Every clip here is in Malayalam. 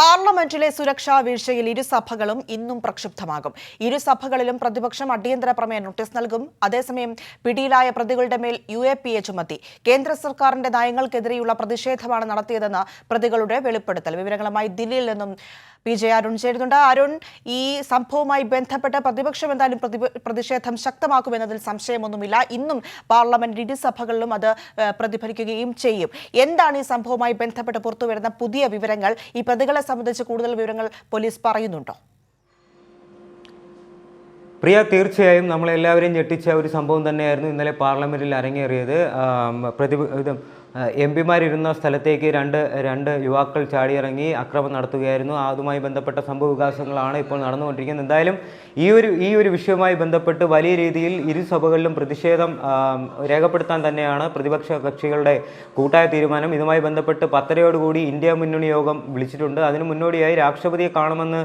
പാർലമെന്റിലെ സുരക്ഷാ വീഴ്ചയിൽ ഇരുസഭകളും ഇന്നും പ്രക്ഷുബ്ധമാകും. ഇരുസഭകളിലും പ്രതിപക്ഷം അടിയന്തര പ്രമേയ നോട്ടീസ് നൽകും. അതേസമയം പിടിയിലായ പ്രതികളുടെ മേൽ UAPA ചുമത്തി. കേന്ദ്ര സർക്കാരിന്റെ നയങ്ങൾക്കെതിരെയുള്ള പ്രതിഷേധമാണ് നടത്തിയതെന്ന് പ്രതികളുടെ വെളിപ്പെടുത്തൽ. വിവരങ്ങളുമായി ദില്ലിയിൽ നിന്നും PJ അരുൺ ചേരുന്നുണ്ട്. അരുൺ, ഈ സംഭവവുമായി ബന്ധപ്പെട്ട് പ്രതിപക്ഷം എന്തായാലും പ്രതിഷേധം ശക്തമാക്കുമെന്നതിൽ സംശയമൊന്നുമില്ല. ഇന്നും പാർലമെന്റ് ഇരുസഭകളിലും അത് പ്രതിഫലിക്കുകയും ചെയ്യും. എന്താണ് ഈ സംഭവവുമായി ബന്ധപ്പെട്ട് പുറത്തുവരുന്ന പുതിയ വിവരങ്ങൾ? ഈ പ്രതികളെ സംബന്ധിച്ച് കൂടുതൽ വിവരങ്ങൾ പോലീസ് പറയുന്നുണ്ടോ? പ്രിയ, തീർച്ചയായും നമ്മളെല്ലാവരെയും ഞെട്ടിച്ച ഒരു സംഭവം തന്നെയായിരുന്നു ഇന്നലെ പാർലമെന്റിൽ അരങ്ങേറിയത്. MP മാരിരുന്ന സ്ഥലത്തേക്ക് രണ്ട് യുവാക്കൾ ചാടിയിറങ്ങി അക്രമം നടത്തുകയായിരുന്നു. അതുമായി ബന്ധപ്പെട്ട സംഭവ വികാസങ്ങളാണ് ഇപ്പോൾ നടന്നുകൊണ്ടിരിക്കുന്നത്. എന്തായാലും ഈ ഒരു വിഷയവുമായി ബന്ധപ്പെട്ട് വലിയ രീതിയിൽ ഇരുസഭകളിലും പ്രതിഷേധം രേഖപ്പെടുത്താൻ തന്നെയാണ് പ്രതിപക്ഷ കക്ഷികളുടെ കൂട്ടായ തീരുമാനം. ഇതുമായി ബന്ധപ്പെട്ട് 10:30 ഇന്ത്യ മുന്നണി യോഗം വിളിച്ചിട്ടുണ്ട്. അതിനു മുന്നോടിയായി രാഷ്ട്രപതിയെ കാണുമെന്ന്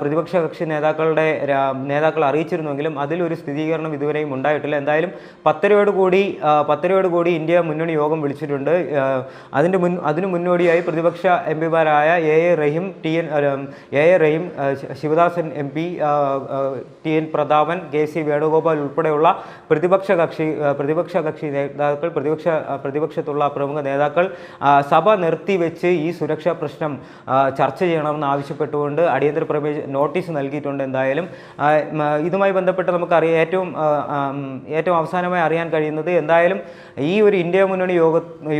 പ്രതിപക്ഷ കക്ഷി നേതാക്കൾ അറിയിച്ചിരുന്നെങ്കിലും അതിലൊരു സ്ഥിരീകരണം ഇതുവരെയും ഉണ്ടായിട്ടില്ല. എന്തായാലും 10:30 ഇന്ത്യ മുന്നണി യോഗം വിളിച്ചിട്ടുണ്ട്. അതിനു മുന്നോടിയായി പ്രതിപക്ഷ MP മാരായ AA റഹീം, Sivadasan MP, TN Prathapan, KC Venugopal ഉൾപ്പെടെയുള്ള പ്രതിപക്ഷ കക്ഷി നേതാക്കൾ, പ്രതിപക്ഷത്തുള്ള പ്രമുഖ നേതാക്കൾ സഭ നിർത്തിവെച്ച് ഈ സുരക്ഷാ പ്രശ്നം ചർച്ച ചെയ്യണമെന്ന് ആവശ്യപ്പെട്ടുകൊണ്ട് അടിയന്തര പ്രമേയ നോട്ടീസ് നൽകിയിട്ടുണ്ട്. എന്തായാലും ഇതുമായി ബന്ധപ്പെട്ട് നമുക്കറിയാം, ഏറ്റവും അവസാനമായി അറിയാൻ കഴിയുന്നത് എന്തായാലും ഈ ഒരു ഇന്ത്യ മുന്നണി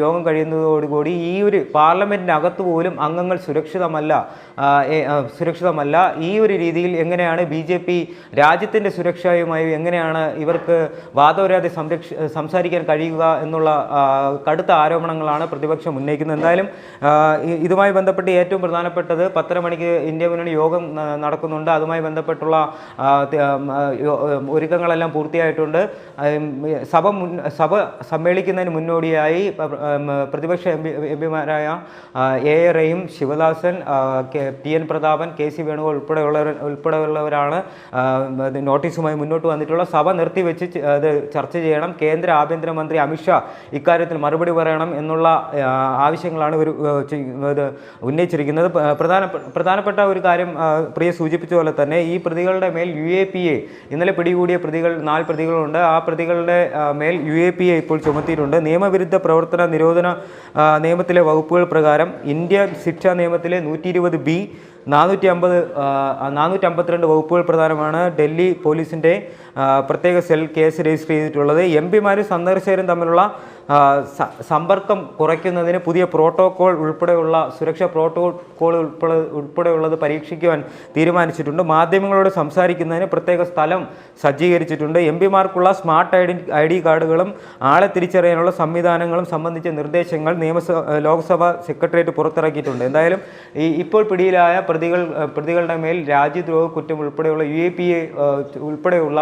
യോഗം കഴിയുന്നതോടുകൂടി ഈ ഒരു പാർലമെന്റിനകത്ത് പോലും അംഗങ്ങൾ സുരക്ഷിതമല്ല. ഈ ഒരു രീതിയിൽ എങ്ങനെയാണ് BJP രാജ്യത്തിൻ്റെ സുരക്ഷയുമായി എങ്ങനെയാണ് ഇവർക്ക് വാദോരാതെ സംസാരിക്കാൻ കഴിയുക എന്നുള്ള കടുത്ത ആരോപണങ്ങളാണ് പ്രതിപക്ഷം ഉന്നയിക്കുന്നത്. എന്തായാലും ഇതുമായി ബന്ധപ്പെട്ട് ഏറ്റവും പ്രധാനപ്പെട്ടത് 10:30 ഇന്ത്യ മുന്നണി യോഗം നടക്കുന്നുണ്ട്. അതുമായി ബന്ധപ്പെട്ടുള്ള ഒരുക്കങ്ങളെല്ലാം പൂർത്തിയായിട്ടുണ്ട്. സഭ സമ്മേളിക്കുന്നതിന് മുന്നോടിയായി പ്രതിപക്ഷ MP മാരായ AA റഹീം, ശിവദാസൻ, TN പ്രതാപൻ, KC വേണുഗോപാൽ ഉൾപ്പെടെയുള്ളവരാണ് നോട്ടീസുമായി മുന്നോട്ട് വന്നിട്ടുള്ള. സഭ നിർത്തിവെച്ച് അത് ചർച്ച ചെയ്യണം. കേന്ദ്ര ആഭ്യന്തരമന്ത്രി അമിത്ഷാ ഇക്കാര്യത്തിൽ മറുപടി പറയണം എന്നുള്ള ആവശ്യങ്ങളാണ് ഉന്നയിച്ചിരിക്കുന്നത്. പ്രധാനപ്പെട്ട ഒരു കാര്യം പ്രിയ സൂചിപ്പിച്ച പോലെ തന്നെ ഈ പ്രതികളുടെ മേൽ UAPA, ഇന്നലെ പിടികൂടിയ 4 പ്രതികളുണ്ട്. ആ പ്രതികളുടെ മേൽ UAPA ഇപ്പോൾ ചുമത്തിയിട്ടുണ്ട്. നിയമവിരുദ്ധ പ്രവർത്തന നിരോധന നിയമത്തിലെ വകുപ്പുകൾ പ്രകാരം ഇന്ത്യൻ ശിക്ഷാ നിയമത്തിലെ 120B, 452 വകുപ്പുകൾ പ്രകാരമാണ് ഡൽഹി പോലീസിൻ്റെ പ്രത്യേക സെൽ കേസ് രജിസ്റ്റർ ചെയ്തിട്ടുള്ളത്. MP മാരും സന്ദർശകരും തമ്മിലുള്ള സമ്പർക്കം കുറയ്ക്കുന്നതിന് പുതിയ പ്രോട്ടോകോൾ ഉൾപ്പെടെയുള്ള സുരക്ഷാ പ്രോട്ടോകോൾ ഉൾപ്പെടെയുള്ളത് പരീക്ഷിക്കുവാൻ തീരുമാനിച്ചിട്ടുണ്ട്. മാധ്യമങ്ങളോട് സംസാരിക്കുന്നതിന് പ്രത്യേക സ്ഥലം സജ്ജീകരിച്ചിട്ടുണ്ട്. MP മാർക്കുള്ള സ്മാർട്ട് ID കാർഡുകളും ആളെ തിരിച്ചറിയാനുള്ള സംവിധാനങ്ങളും സംബന്ധിച്ച നിർദ്ദേശങ്ങൾ ലോക്സഭ സെക്രട്ടേറിയറ്റ് പുറത്തിറക്കിയിട്ടുണ്ട്. എന്തായാലും ഇപ്പോൾ പിടിയിലായ പ്രതികളുടെ മേൽ രാജ്യദ്രോഹ കുറ്റം ഉൾപ്പെടെയുള്ള UAPA ഉൾപ്പെടെയുള്ള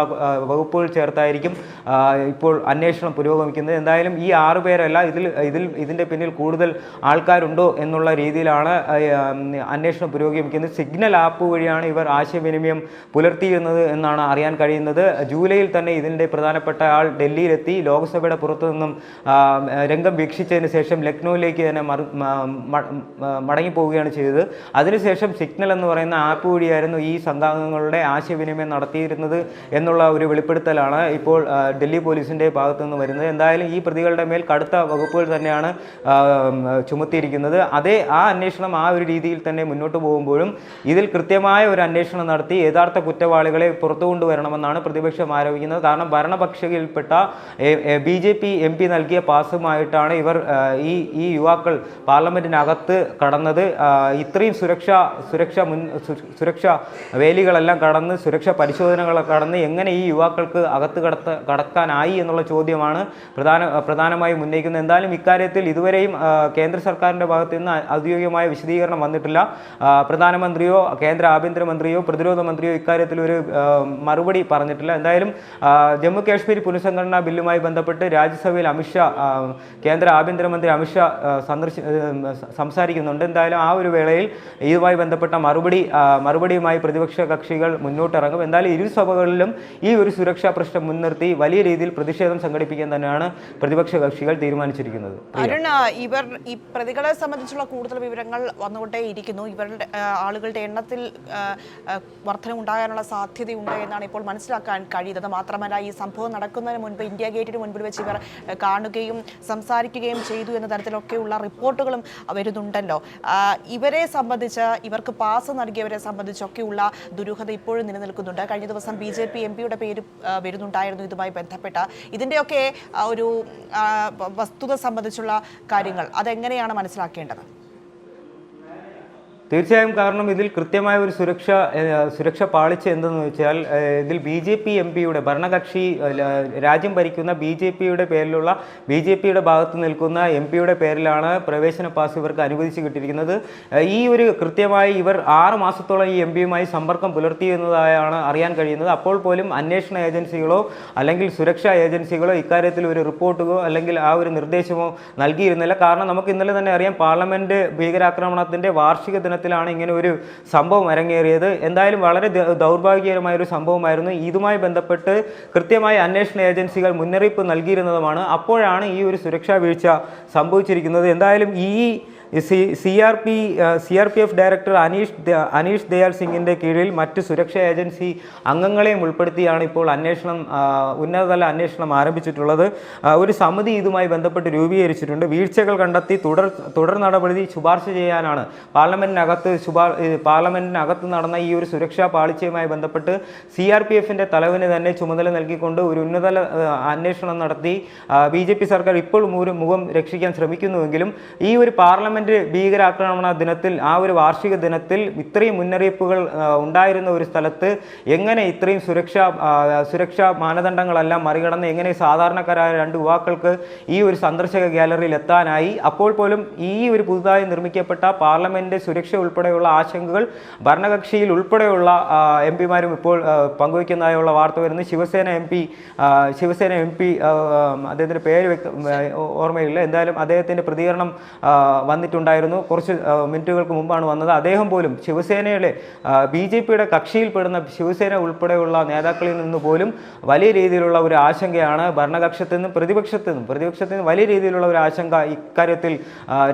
വകുപ്പുകൾ ചേർത്തായിരിക്കും ഇപ്പോൾ അന്വേഷണം പുരോഗമിക്കുന്നത്. എന്തായാലും ഈ 6 പേരല്ല, ഇതിൻ്റെ പിന്നിൽ കൂടുതൽ ആൾക്കാരുണ്ടോ എന്നുള്ള രീതിയിലാണ് അന്വേഷണം പുരോഗമിക്കുന്നത്. സിഗ്നൽ ആപ്പ് വഴിയാണ് ഇവർ ആശയവിനിമയം പുലർത്തിയിരുന്നത് എന്നാണ് അറിയാൻ കഴിയുന്നത്. ജൂലൈയിൽ തന്നെ ഇതിൻ്റെ പ്രധാനപ്പെട്ട ആൾ ഡൽഹിയിലെത്തി ലോക്സഭയുടെ പുറത്തു നിന്നും രംഗം വീക്ഷിച്ചതിന് ശേഷം ലക്നൌവിലേക്ക് തന്നെ മടങ്ങിപ്പോവുകയാണ് ചെയ്തത്. അതിനുശേഷം സിഗ്നൽ എന്ന് പറയുന്ന ആപ്പ് വഴിയായിരുന്നു ഈ സംഘാംഗങ്ങളുടെ ആശയവിനിമയം നടത്തിയിരുന്നത് എന്നുള്ള ഒരു വെളിപ്പെടുത്തലാണ് ഇപ്പോൾ ഡൽഹി പോലീസിൻ്റെ ഭാഗത്തു നിന്ന് വരുന്നത്. എന്തായാലും ഈ പ്രതികളുടെ മേൽ കടുത്ത വകുപ്പുകൾ തന്നെയാണ് ചുമത്തിയിരിക്കുന്നത്. ആ അന്വേഷണം ആ ഒരു രീതിയിൽ തന്നെ മുന്നോട്ട് പോകുമ്പോഴും ഇതിൽ കൃത്യമായ ഒരു അന്വേഷണം നടത്തി യഥാർത്ഥ കുറ്റവാളികളെ പുറത്തു കൊണ്ടുവരണമെന്നാണ് പ്രതിപക്ഷം ആരോപിക്കുന്നത്. കാരണം ഭരണപക്ഷയിൽപ്പെട്ട BJP MP നൽകിയ പാസുമായിട്ടാണ് ഈ യുവാക്കൾ പാർലമെന്റിനകത്ത് കടന്നത്. ഇത്രയും സുരക്ഷാ വേലികളെല്ലാം കടന്ന്, സുരക്ഷാ പരിശോധനകൾ കടന്ന് എങ്ങനെ ഈ യുവാക്കൾക്ക് അകത്ത് കടക്കാനായി എന്നുള്ള ചോദ്യമാണ് പ്രധാനമായും ഉന്നയിക്കുന്നത്. എന്തായാലും ഇക്കാര്യത്തിൽ ഇതുവരെയും കേന്ദ്ര സർക്കാരിൻ്റെ ഭാഗത്തു നിന്ന് ഔദ്യോഗികമായ വിശദീകരണം വന്നിട്ടില്ല. പ്രധാനമന്ത്രിയോ കേന്ദ്ര ആഭ്യന്തരമന്ത്രിയോ പ്രതിരോധ മന്ത്രിയോ ഇക്കാര്യത്തിൽ ഒരു മറുപടി പറഞ്ഞിട്ടില്ല. എന്തായാലും ജമ്മു കാശ്മീർ പുനഃസംഘടനാ ബില്ലുമായി ബന്ധപ്പെട്ട് രാജ്യസഭയിൽ കേന്ദ്ര ആഭ്യന്തരമന്ത്രി അമിത്ഷാ സംസാരിക്കുന്നുണ്ട്. എന്തായാലും ആ ഒരു വേളയിൽ ഇതുമായി ബന്ധപ്പെട്ട മറുപടിയുമായി പ്രതിപക്ഷ കക്ഷികൾ മുന്നോട്ടിറങ്ങും. എന്തായാലും ഇരുസഭകളിലും ഈ ഒരു സുരക്ഷാ പ്രശ്നം മുൻനിർത്തി വലിയ രീതിയിൽ പ്രതിഷേധം സംഘടിപ്പിക്കാൻ തന്നെയാണ് പ്രതിപക്ഷ കക്ഷികൾ തീരുമാനിച്ചിരിക്കുന്നത്. അരുൺ, ഈ പ്രതികളെ സംബന്ധിച്ചുള്ള കൂടുതൽ വിവരങ്ങൾ വന്നുകൊണ്ടേയിരിക്കുന്നു. ഇവരുടെ ആളുകളുടെ എണ്ണത്തിൽ വർധനമുണ്ടാകാനുള്ള സാധ്യതയുണ്ട് എന്നാണ് ഇപ്പോൾ മനസ്സിലാക്കാൻ കഴിയുന്നത്. മാത്രമല്ല, ഈ സംഭവം നടക്കുന്നതിന് മുൻപ് ഇന്ത്യ ഗേറ്റിന് മുൻപിൽ വെച്ച് ഇവർ കാണുകയും സംസാരിക്കുകയും ചെയ്തു എന്ന തരത്തിലൊക്കെയുള്ള റിപ്പോർട്ടുകളും വരുന്നുണ്ടല്ലോ. ഇവരെ സംബന്ധിച്ച്, ഇവർക്ക് പാസ് നൽകിയവരെ സംബന്ധിച്ചൊക്കെയുള്ള ദുരൂഹത ഇപ്പോഴും നിലനിൽക്കുന്നുണ്ട്. കഴിഞ്ഞ ദിവസം BJP MP-യുടെ പേര് വരുന്നുണ്ടായിരുന്നു ഇതുമായി ബന്ധപ്പെട്ട. ഇതിൻ്റെയൊക്കെ ഒരു വസ്തുത സംബന്ധിച്ചുള്ള കാര്യങ്ങൾ അതെങ്ങനെയാണ് മനസ്സിലാക്കേണ്ടത്? തീർച്ചയായും, കാരണം ഇതിൽ കൃത്യമായ ഒരു സുരക്ഷ പാളിച്ച എന്തെന്ന് വെച്ചാൽ, ഇതിൽ BJP MP-യുടെ ഭരണകക്ഷി രാജ്യം ഭരിക്കുന്ന BJP-യുടെ പേരിലുള്ള BJP-യുടെ ഭാഗത്ത് നിൽക്കുന്ന MP-യുടെ പേരിലാണ് പ്രവേശന പാസ് ഇവർക്ക് അനുവദിച്ച് കിട്ടിയിരിക്കുന്നത്. ഈ ഒരു കൃത്യമായി ഇവർ 6 മാസത്തോളം ഈ MP-യുമായി സമ്പർക്കം പുലർത്തിയെന്നതായാണ് അറിയാൻ കഴിയുന്നത്. അപ്പോൾ പോലും അന്വേഷണ ഏജൻസികളോ അല്ലെങ്കിൽ സുരക്ഷാ ഏജൻസികളോ ഇക്കാര്യത്തിൽ ഒരു റിപ്പോർട്ടോ അല്ലെങ്കിൽ ആ ഒരു നിർദ്ദേശമോ നൽകിയിരുന്നില്ല. കാരണം നമുക്ക് ഇന്നലെ തന്നെ അറിയാം, പാർലമെന്റ് ഭീകരാക്രമണത്തിന്റെ വാർഷിക ദിനത്തിലാണ് ഇങ്ങനെ ഒരു സംഭവം അരങ്ങേറിയത്. എന്തായാലും വളരെ ദൗർഭാഗ്യകരമായ ഒരു സംഭവമായിരുന്നു. ഇതുമായി ബന്ധപ്പെട്ട് കൃത്യമായി അന്വേഷണ ഏജൻസികൾ മുന്നറിയിപ്പ് നൽകിയിരുന്നതുമാണ്. അപ്പോഴാണ് ഈ ഒരു സുരക്ഷാ വീഴ്ച സംഭവിച്ചിരിക്കുന്നത്. എന്തായാലും ഈ CRPF ഡയറക്ടർ അനീഷ് ദയാൽ സിംഗിൻ്റെ കീഴിൽ മറ്റ് സുരക്ഷാ ഏജൻസി അംഗങ്ങളെയും ഉൾപ്പെടുത്തിയാണ് ഇപ്പോൾ ഉന്നതതല അന്വേഷണം ആരംഭിച്ചിട്ടുള്ളത്. ഒരു സമിതി ഇതുമായി ബന്ധപ്പെട്ട് രൂപീകരിച്ചിട്ടുണ്ട്. വീഴ്ചകൾ കണ്ടെത്തി തുടർ നടപടി ശുപാർശ ചെയ്യാനാണ് പാർലമെന്റിനകത്ത് നടന്ന ഈ ഒരു സുരക്ഷാ പാളിച്ചയുമായി ബന്ധപ്പെട്ട് CRPFന്റെ തലവന് തന്നെ ചുമതല നൽകിക്കൊണ്ട് ഒരു ഉന്നതതല അന്വേഷണം നടത്തി BJP സർക്കാർ ഇപ്പോൾ മുഖം രക്ഷിക്കാൻ ശ്രമിക്കുന്നുവെങ്കിലും ഈ ഒരു പാർലമെന്റ് ഭീകരാക്രമണ ദിനത്തിൽ, ആ ഒരു വാർഷിക ദിനത്തിൽ ഇത്രയും മുന്നറിയിപ്പുകൾ ഉണ്ടായിരുന്ന ഒരു സ്ഥലത്ത് എങ്ങനെ ഇത്രയും സുരക്ഷാ മാനദണ്ഡങ്ങളെല്ലാം മറികടന്ന് എങ്ങനെ സാധാരണക്കാരായ 2 യുവാക്കൾക്ക് ഈ ഒരു സന്ദർശക ഗാലറിയിൽ എത്താനായി? അപ്പോൾ പോലും ഈ ഒരു പുതുതായി നിർമ്മിക്കപ്പെട്ട പാർലമെന്റ് സുരക്ഷ ഉൾപ്പെടെയുള്ള ആശങ്കകൾ ഭരണകക്ഷിയിൽ ഉൾപ്പെടെയുള്ള MP-മാരും ഇപ്പോൾ പങ്കുവയ്ക്കുന്നതായുള്ള വാർത്ത വരുന്നത്. ശിവസേന MP അദ്ദേഹത്തിൻ്റെ പേര് ഓർമ്മയില്ല. എന്തായാലും അദ്ദേഹത്തിൻ്റെ പ്രതികരണം വന്നിട്ടുണ്ടായിരുന്നു. കുറച്ച് മിനിറ്റുകൾക്ക് മുമ്പാണ് വന്നത്. അദ്ദേഹം പോലും ശിവസേനയുടെ BJP-യുടെ കക്ഷിയിൽപ്പെടുന്ന ശിവസേന ഉൾപ്പെടെയുള്ള നേതാക്കളിൽ നിന്ന് പോലും വലിയ രീതിയിലുള്ള ഒരു ആശങ്കയാണ് ഭരണപക്ഷത്തു നിന്നും പ്രതിപക്ഷത്തിനും വലിയ രീതിയിലുള്ള ഒരു ആശങ്ക ഇക്കാര്യത്തിൽ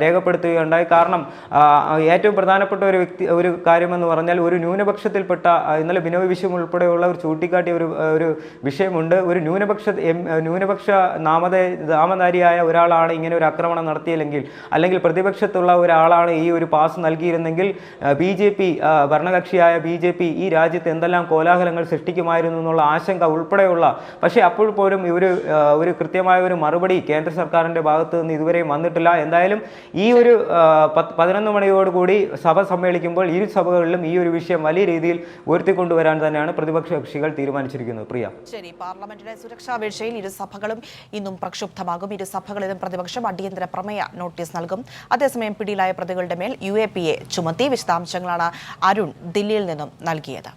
രേഖപ്പെടുത്തുകയുണ്ടായി. കാരണം ഏറ്റവും പ്രധാനപ്പെട്ട ഒരു കാര്യമെന്ന് പറഞ്ഞാൽ, ഒരു ന്യൂനപക്ഷത്തിൽപ്പെട്ട, ഇന്നലെ ബിനോയ് വിശ്വം ഉൾപ്പെടെയുള്ളവർ ചൂണ്ടിക്കാട്ടിയ ഒരു വിഷയമുണ്ട്. ഒരു ന്യൂനപക്ഷ നാമധാരിയായ ഒരാളാണ് ഇങ്ങനെ ഒരു ആക്രമണം നടത്തിയില്ലെങ്കിൽ, അല്ലെങ്കിൽ പ്രതിപക്ഷത്തുള്ള ഒരാളാണ് ഈ ഒരു പാസ് നൽകിയിരുന്നെങ്കിൽ ഭരണകക്ഷിയായ BJP ഈ രാജ്യത്ത് എന്തെല്ലാം കോലാഹലങ്ങൾ സൃഷ്ടിക്കുമായിരുന്നു എന്നുള്ള ആശങ്ക ഉൾപ്പെടെയുള്ള, പക്ഷേ അപ്പോൾ പോലും ഒരു കൃത്യമായ ഒരു മറുപടി കേന്ദ്ര സർക്കാരിൻ്റെ ഭാഗത്ത് നിന്ന് ഇതുവരെയും വന്നിട്ടില്ല. എന്തായാലും ഈ ഒരു 11 മണിയോടുകൂടി സഭ സമ്മേളിക്കുമ്പോൾ ഇരു സഭകളിലും ഈ ഒരു വിഷയം വലിയ രീതിയിൽ ഉയർത്തിക്കൊണ്ടുവരാൻ തന്നെയാണ് പ്രതിപക്ഷ കക്ഷികൾ തീരുമാനിച്ചിരിക്കുന്നത്. പ്രിയ, ശരി. പാർലമെന്റിലെ സുരക്ഷാ വീഴ്ചയിൽ ഇരു സഭകളും ഇന്നും പ്രക്ഷുബ്ധമാകും. ഇരു സഭകളിലും പ്രതിപക്ഷം അടിയന്തര പ്രമേയ നോട്ടീസ് നൽകും. അതേസമയം പിടിയിലായ പ്രതികളുടെ മേൽ UAPA ചുമത്തി. വിശദാംശങ്ങളാണ് അരുൺ ദില്ലിയിൽ നിന്നും നൽകിയത്.